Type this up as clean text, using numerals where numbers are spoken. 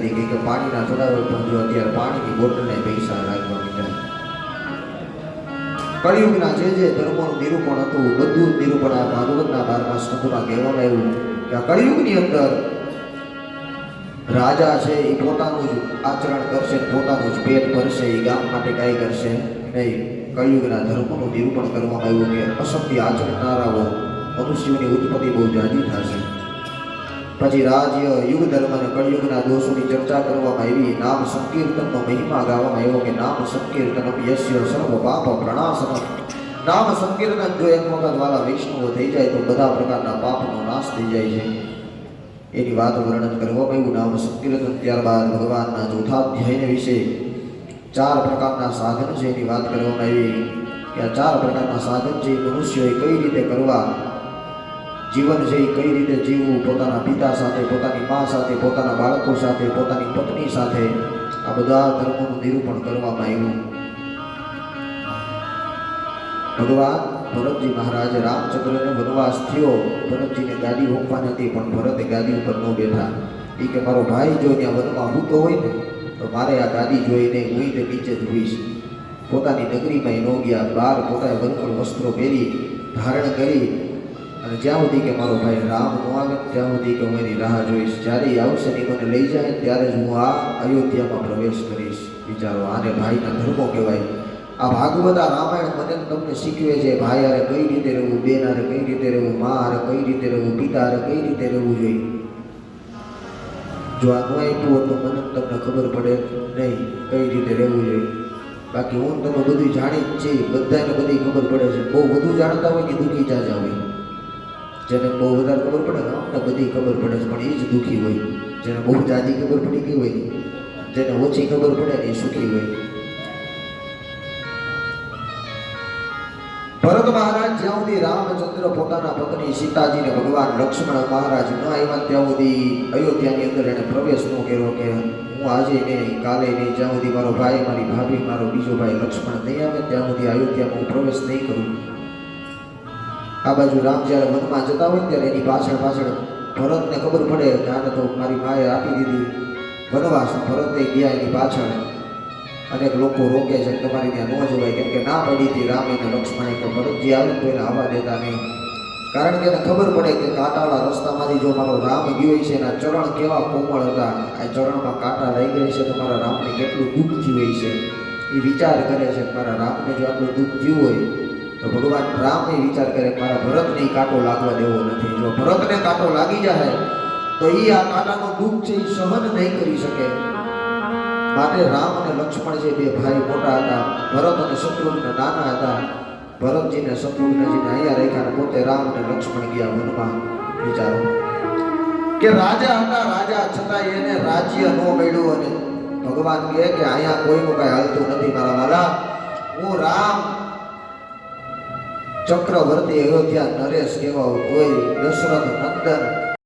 નથી કે પાણીના ચડાવે પણ જો અત્યારે પાણીની બોટલને પૈસા રાખવા માંડ્યા. કળિયુગના જે ધર્મોનું નિરૂપણ હતું બધું નિરૂપણ આ ભાગવતના 12મા સ્કંદમાં કહેવામાં આવ્યું કે આ કળિયુગની અંદર રાજા છે એ પોતાનું જ આચરણ કરશે, પોતાનું જ પેટ ભરશે, એ ગામ માટે કાંઈ કરશે નહીં. કળિયુગના ધર્મોનું નિરૂપણ કરવામાં આવ્યું કે અસત્ય આચરનારાઓ મનુષ્યોની ઉત્પત્તિ બહુ જાજી થશે. પછી રાજ્ય યુગ ધર્મ અને કળિયુગના દોષોની ચર્ચા કરવામાં આવી. નામ સંકીર્તનનો મહિમા ગાવામાં આવ્યો કે નામ સંકીર્તનમ યસ્ય સર્વ પાપ પ્રણાશનમ. નામ સંકીર્તન જો એક વખત વાલા વૈષ્ણવો થઈ જાય તો બધા પ્રકારના પાપનો નાશ થઈ જાય છે. એની વાત વર્ણન કરવામાં આવ્યું નામ સંકીર્તન. ત્યારબાદ ભગવાનના ચોથા અધ્યાયને વિશે 4 પ્રકારના સાધન છે એની વાત કરવામાં આવી કે આ 4 પ્રકારના સાધન છે મનુષ્યોએ કઈ રીતે કરવા, જીવન છે એ કઈ રીતે જીવવું, પોતાના પિતા સાથે, પોતાની મા સાથે, પોતાના બાળકો સાથે, પોતાની પત્ની સાથે, આ બધા ધર્મોનું નિરૂપણ કરવામાં આવ્યું. ભગવાન ભરતજી મહારાજ રામચંદ્રને વનવાસ થયો. ભરતજીને ગાદી હોપવાની હતી પણ ભરતે ગાદી ઉપર ન બેઠા. એ કે મારો ભાઈ જો ત્યાં વનમાં હૂતો હોય ને તો મારે આ ગાદી જોઈને હું તે નીચે જ હોઈશ. પોતાની નગરીમાં ન ગયા, બહાર પોતાએ વનકળ વસ્ત્રો પહેરી ધારણ કરી અને જ્યાં સુધી કે મારો ભાઈ રામ ન આવે ત્યાં સુધી કે હું એની રાહ જોઈશ. જ્યારે એ આવશે ને મને લઈ જાય ત્યારે જ હું આ અયોધ્યામાં પ્રવેશ કરીશ. વિચારો, આને ભાઈના ધર્મો કહેવાય. આ ભાગવત આ રામાયણ મને તમને શીખવે છે ભાઈ હારે કઈ રીતે રહેવું, બેન હારે કઈ રીતે રહેવું, મા હારે કઈ રીતે રહેવું, પિતા હારે કઈ રીતે રહેવું જોઈએ. જો આ ન આપ્યું હોત તો મને તમને ખબર પડે નહીં કઈ રીતે રહેવું જોઈએ. બાકી હું તમે બધું જાણી જ છે, બધાને બધી ખબર પડે છે. બહુ વધુ જાણતા હોય કે દુઃખી જાજા હોય. જેને બહુ વધારે ખબર પડે ને અમને બધી ખબર પડે છે પણ એ જ દુઃખી હોય. જેને બહુ જાજી ખબર પડી ગઈ હોય, જેને ઓછી ખબર પડે ને એ સુખી હોય. ભરત મહારાજ જ્યાં સુધી રામચંદ્ર પોતાના પત્ની સીતાજીને ભગવાન લક્ષ્મણ મહારાજ ન આવ્યા ત્યાં સુધી અયોધ્યાની અંદર એને પ્રવેશ ન કર્યો કે હું આજે નહીં, કાલે નહીં, જ્યાં સુધી મારો ભાઈ, મારી ભાભી, મારો બીજો ભાઈ લક્ષ્મણ નહીં આવે ત્યાં સુધી અયોધ્યામાં હું પ્રવેશ નહીં કરું. આ બાજુ રામ જ્યારે વનમાં જતા હોય ત્યારે એની પાછળ ભરતને ખબર પડે કે આને તો મારી માએ આપી દીધી વનવાસ. ભરતે ગયા એની પાછળ. અનેક લોકો રોકે છે તમારી ત્યાં ન જવાય, કેમ કે ના પડી હતી રામ અને લક્ષ્મણે કે ભરતજી આવે તો એને આવવા દેતા નહીં. કારણ કે એને ખબર પડે કે કાંટાવાળા રસ્તામાંથી જો મારો રામ ગયો છે, એના ચરણ કેવા કોમળ હતા, આ ચરણમાં કાંટા રહી ગઈ છે તો મારા રામને કેટલું દુઃખ થયું હોય છે. એ વિચાર કરે છે કે મારા રામને જો આટલું દુઃખ થયું હોય તો ભગવાન રામ એ વિચાર કરે મારા ભરતને કાંટો લાગવા દેવો નથી. જો ભરતને કાંટો લાગી જાય તો એ આ કાંટાનો દુઃખ છે એ સહન નહીં કરી શકે. માટે રામ અને લક્ષ્મણ જે બે ભાઈ મોટા હતા, ભરત અને શત્રુઘ્ન નાના હતા. ભરતજીને શત્રુઘ્નજીને અહીંયા રાખ્યા, પોતે રામ અને લક્ષ્મણ ગયા વનમાં. વિચારો કે રાજા હતા, રાજા છતાં એને રાજ્ય ન મળ્યું અને ભગવાન કહે કે અહીંયા કોઈનું કઈ હાલતું નથી મારા વાલા. હું રામ ચક્રવર્તી અયોધ્યા નરેશ કહેવાઉં, કોઈ દશરથ નંદન